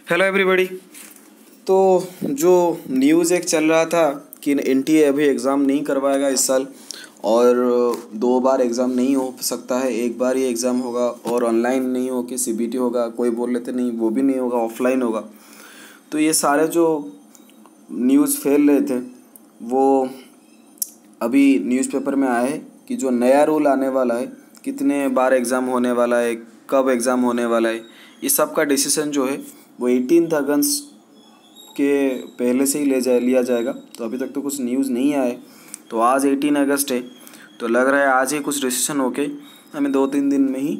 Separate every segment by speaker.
Speaker 1: Hello everybody. तो जो news एक चल रहा था कि एनटीए अभी एग्ज़ाम नहीं करवाएगा इस साल और 2 बार एग्ज़ाम नहीं हो सकता है, एक बार ही एग्ज़ाम होगा और ऑनलाइन नहीं हो कि सीबीटी होगा। कोई बोल लेते नहीं वो भी नहीं होगा, ऑफलाइन होगा। तो ये सारे जो न्यूज़ फैल रहे थे वो अभी न्यूज़पेपर में आया है कि जो नया रूल आने वाला है, कितने बार एग्ज़ाम होने वाला है, कब एग्ज़ाम होने वाला है, ये सब का डिसीजन जो है वो 18 अगस्त के पहले से ही लिया जाएगा। तो अभी तक तो कुछ न्यूज़ नहीं आया है। तो आज 18 अगस्त है, तो लग रहा है आज ही कुछ डिसीजन होके हमें 2-3 दिन में ही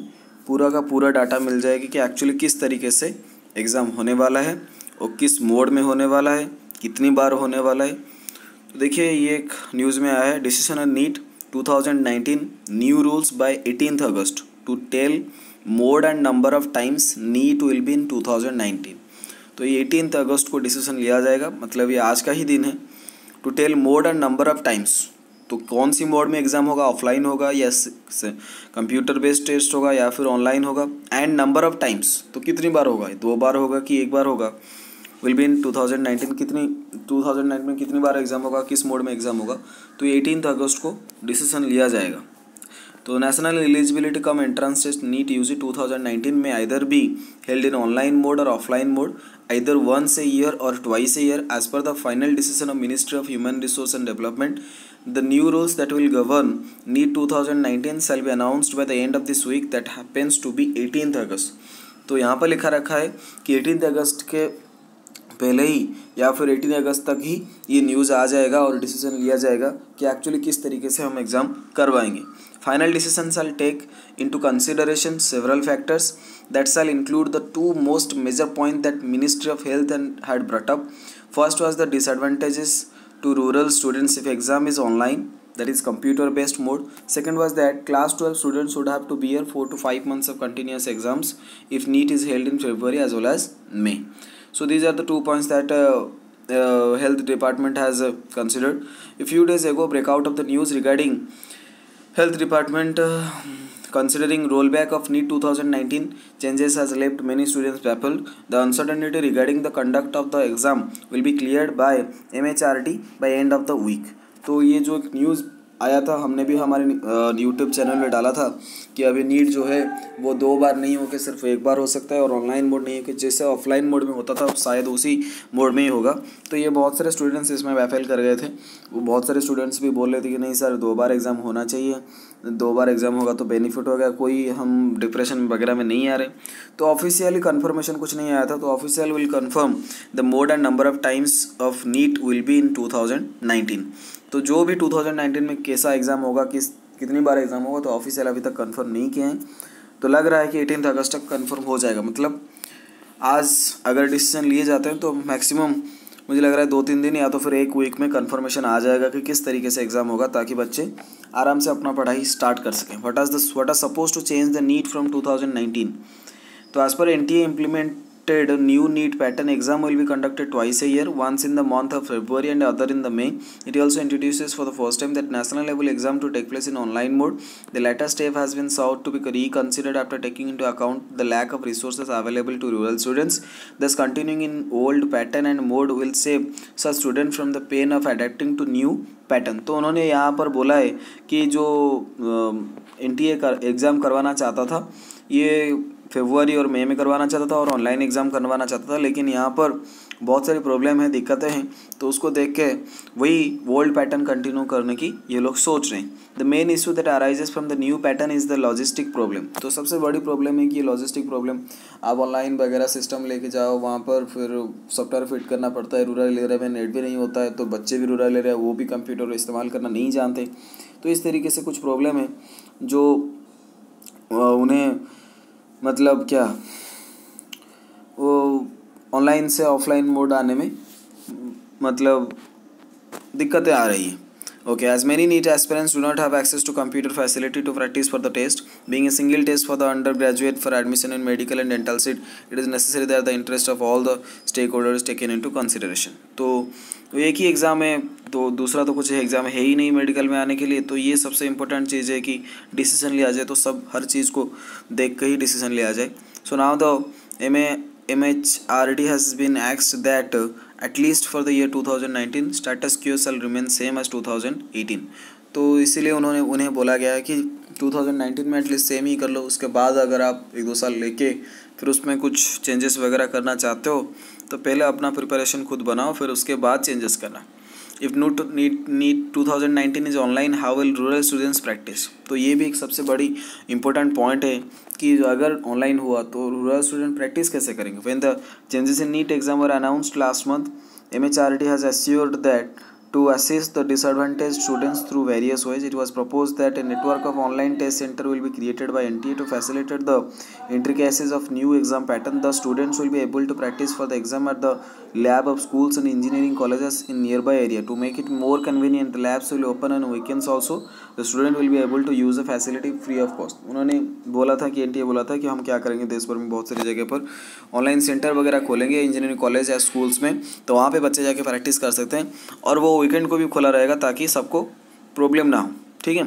Speaker 1: पूरा का पूरा डाटा मिल जाएगी कि एक्चुअली किस तरीके से एग्ज़ाम होने वाला है और किस मोड में होने वाला है, कितनी बार होने वाला है। तो देखिए, ये एक न्यूज़ में आया है, decision on NEET 2019 new rules by 18 August to tell mode and number of times NEET will be in 2019। तो ये 18 अगस्त को डिसीजन लिया जाएगा, मतलब ये आज का ही दिन है। To tell mode and number of times, तो कौन सी मोड में एग्ज़ाम होगा, ऑफलाइन होगा या कंप्यूटर बेस्ड टेस्ट होगा या फिर ऑनलाइन होगा। एंड नंबर ऑफ टाइम्स, तो कितनी बार होगा, 2 बार होगा कि 1 बार होगा। विल बी इन 2019, 2019 में कितनी बार एग्ज़ाम होगा, किस मोड में एग्ज़ाम होगा। तो 18 अगस्त को डिसीजन लिया जाएगा। तो national eligibility cum entrance test NEET UG 2019 में either be held in online mode और offline mode either once a year or twice a year as per the final decision of Ministry of Human Resource and Development. The new rules that will govern NEET 2019 shall be announced by the end of this week, that happens to be 18th अगस्त। तो यहाँ पर लिखा रखा है कि 18 अगस्त के पहले ही या फिर 18 अगस्त तक ही ये न्यूज़ आ जाएगा और डिसीजन लिया जाएगा कि एक्चुअली किस तरीके से हम एग्ज़ाम करवाएंगे। Final decision shall take into consideration several factors that shall include the two most major points that Ministry of Health and had brought up. First was the disadvantages to rural students if exam is online, that is computer based mode. Second was that class 12 students would have to bear 4 to 5 months of continuous exams if NEET is held in February as well as May. So these are the 2 points that health department has considered. A few days ago, breakout of the news regarding health department considering rollback of NEET 2019 changes has left many students baffled. The uncertainty regarding the conduct of the exam will be cleared by MHRD by end of the week. तो ये जो एक news आया था, हमने भी हमारे YouTube channel में डाला था कि अभी नीट जो है वो 2 बार नहीं होकर सिर्फ 1 बार हो सकता है और ऑनलाइन मोड नहीं होकर जैसे ऑफलाइन मोड में होता था शायद उसी मोड में ही होगा। तो ये बहुत सारे स्टूडेंट्स इसमें बैफेल कर गए थे। वो बहुत सारे स्टूडेंट्स भी बोल रहे थे कि नहीं सर 2 बार एग्ज़ाम होना चाहिए, 2 बार एग्ज़ाम होगा तो बेनिफिट होगा, कोई हम डिप्रेशन वगैरह में नहीं आ रहे। तो ऑफिशियली कन्फर्मेशन कुछ नहीं आया था। तो official will confirm the mode and number of times of NEET will be in 2019। तो जो भी 2019 में कैसा एग्ज़ाम होगा, कितनी बार एग्ज़ाम होगा, तो ऑफिशियल अभी तक कंफर्म नहीं किए हैं। तो लग रहा है कि 18 अगस्त तक कंफर्म हो जाएगा। मतलब आज अगर डिसीजन लिए जाते हैं तो मैक्सिमम मुझे लग रहा है 2-3 दिन या तो फिर 1 वीक में कंफर्मेशन आ जाएगा कि किस तरीके से एग्ज़ाम होगा, ताकि बच्चे आराम से अपना पढ़ाई स्टार्ट कर सकें। What are suppose to change the NEET from 2019। तो as per NTA implemented new NEET pattern, exam will be conducted twice a year, once in the month of February and other in the May. It also introduces for the first time that national level exam to take place in online mode. The latter step has been sought to be reconsidered after taking into account the lack of resources available to rural students. Thus continuing in old pattern and mode will save such students from the pain of adapting to new pattern. तो उन्होंने यहाँ पर बोला है कि जो NTA का exam करवाना चाहता था ये फरवरी और मई में करवाना चाहता था और ऑनलाइन एग्ज़ाम करवाना चाहता था, लेकिन यहाँ पर बहुत सारी प्रॉब्लम है, दिक्कतें हैं। तो उसको देख के वही ओल्ड पैटर्न कंटिन्यू करने की ये लोग सोच रहे हैं। The main issue that arises from the new pattern is the logistic problem. तो सबसे बड़ी प्रॉब्लम है कि ये लॉजिस्टिक प्रॉब्लम, आप ऑनलाइन वगैरह सिस्टम लेके जाओ, वहाँ पर फिर सॉफ्टवेयर फिट करना पड़ता है। रूरल एरिया में नेट भी नहीं होता है, तो बच्चे भी रूरल एरिया वो भी कंप्यूटर इस्तेमाल करना नहीं जानते। तो इस तरीके से कुछ प्रॉब्लम है जो उन्हें मतलब क्या वो ऑनलाइन से ऑफलाइन मोड आने में मतलब दिक्कतें आ रही हैं। Okay, as many NEET aspirants do not have access to computer facility to practice for the test, being a single test for the undergraduate for admission in medical and dental seat, it is necessary that the interest of all the stakeholders taken into consideration. तो एक ही exam है, तो दूसरा तो कुछ exam है ही नहीं medical में आने के लिए। तो ये सबसे इम्पोर्टेंट चीज़ है कि डिसीजन लिया जाए तो सब हर चीज़ को देख कर ही डिसीजन लिया जाए। So now the MHRD has been asked that at least for the year 2019 status quo shall remain same as 2018. तो इसीलिए उन्हें बोला गया है कि 2019 में एटलीस्ट सेम ही कर लो, उसके बाद अगर आप 1-2 साल लेके फिर उसमें कुछ चेंजेस वगैरह करना चाहते हो तो पहले अपना प्रिपरेशन खुद बनाओ, फिर उसके बाद चेंजेस करना. If NEET 2019 is online, how will rural students practice. तो ये भी एक सबसे बड़ी इंपॉर्टेंट पॉइंट है कि अगर ऑनलाइन हुआ तो रूरल स्टूडेंट प्रैक्टिस कैसे करेंगे. When the changes in NEET exam were announced last month, MHRD has assured that to assist the disadvantaged students through various ways, it was proposed that a network of online test center will be created by NTA to facilitate the intricacies of new exam pattern. The students will be able to practice for the exam at the lab of schools and engineering colleges in nearby area. To make it more convenient, the labs will open on weekends also. The student will be able to use the facility free of cost. उन्होंने बोला था कि NTA बोला था कि हम क्या करेंगे, देश भर में बहुत सारी जगह पर ऑनलाइन सेंटर वगैरह खोलेंगे इंजीनियरिंग कॉलेज या स्कूल्स में, तो वहाँ पे बच्चे जाके प्रैक्टिस कर सकते हैं और वो वीकेंड को भी खुला रहेगा ताकि सबको प्रॉब्लम ना हो. ठीक है,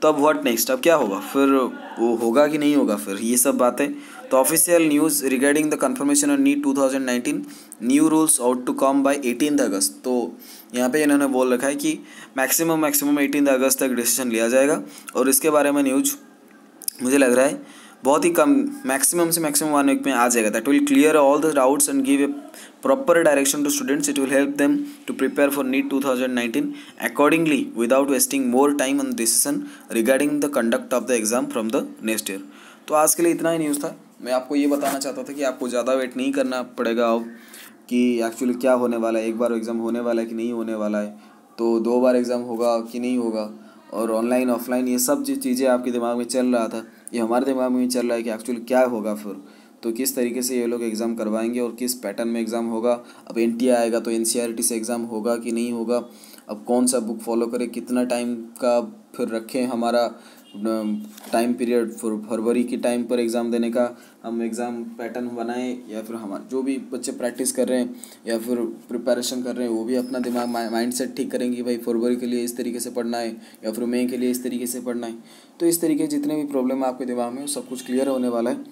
Speaker 1: तो अब व्हाट नेक्स्ट, अब क्या होगा, फिर वो होगा कि नहीं होगा, फिर ये सब बातें. तो official news regarding the confirmation on NEET 2019, new rules out to come by 18 August. तो यहाँ पे इन्होंने बोल रखा है कि मैक्सिमम 18 अगस्त तक डिसीजन लिया जाएगा और इसके बारे में न्यूज मुझे लग रहा है बहुत ही कम, मैक्सिमम से मैक्सिमम 1 वीक में आ जाएगा. That will clear all the doubts and give a proper direction to students. It will help them to prepare for NEET 2019 accordingly without wasting more time on decision regarding the conduct of the exam from the next year. तो आज के लिए इतना ही news था. मैं आपको ये बताना चाहता था कि आपको ज़्यादा वेट नहीं करना पड़ेगा अब कि एक्चुअली क्या होने वाला है, एक बार एग्ज़ाम होने वाला है कि नहीं होने वाला है, तो 2 बार एग्ज़ाम होगा कि नहीं होगा, और ऑनलाइन ऑफलाइन ये सब जो चीज़ें आपके दिमाग में चल रहा था ये हमारे दिमाग में भी चल रहा है कि एक्चुअली क्या होगा फिर, तो किस तरीके से ये लोग एग्ज़ाम करवाएंगे और किस पैटर्न में एग्ज़ाम होगा. अब NTA आएगा तो NCERT से एग्ज़ाम होगा कि नहीं होगा, अब कौन सा बुक फॉलो करें, कितना टाइम का फिर रखें हमारा टाइम पीरियड, फरवरी की टाइम पर एग्ज़ाम देने का हम एग्ज़ाम पैटर्न बनाएं, या फिर हमारे जो भी बच्चे प्रैक्टिस कर रहे हैं या फिर प्रिपरेशन कर रहे हैं वो भी अपना दिमाग माइंड सेट ठीक करेंगे कि भाई फरवरी के लिए इस तरीके से पढ़ना है या फिर मई के लिए इस तरीके से पढ़ना है. तो इस तरीके जितने भी प्रॉब्लम आपके दिमाग में सब कुछ क्लियर होने वाला है.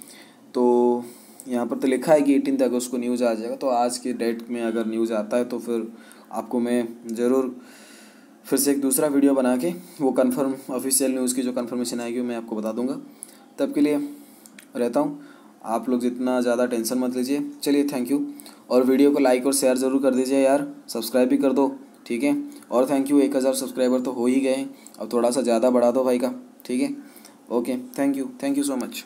Speaker 1: तो यहाँ पर तो लिखा है कि 18 अगस्त को न्यूज़ आ जाएगा, तो आज की डेट में अगर न्यूज़ आता है तो फिर आपको मैं ज़रूर फिर से एक दूसरा वीडियो बना के वो कंफर्म ऑफिशियल न्यूज़ की जो कंफर्मेशन आएगी मैं आपको बता दूंगा. तब के लिए रहता हूँ, आप लोग जितना ज़्यादा टेंशन मत लीजिए. चलिए, थैंक यू, और वीडियो को लाइक और शेयर ज़रूर कर दीजिए यार, सब्सक्राइब भी कर दो. ठीक है, और थैंक यू, 1000 सब्सक्राइबर तो हो ही गए हैं, अब थोड़ा सा ज़्यादा बढ़ा दो भाई का. ठीक है, okay, thank you so much.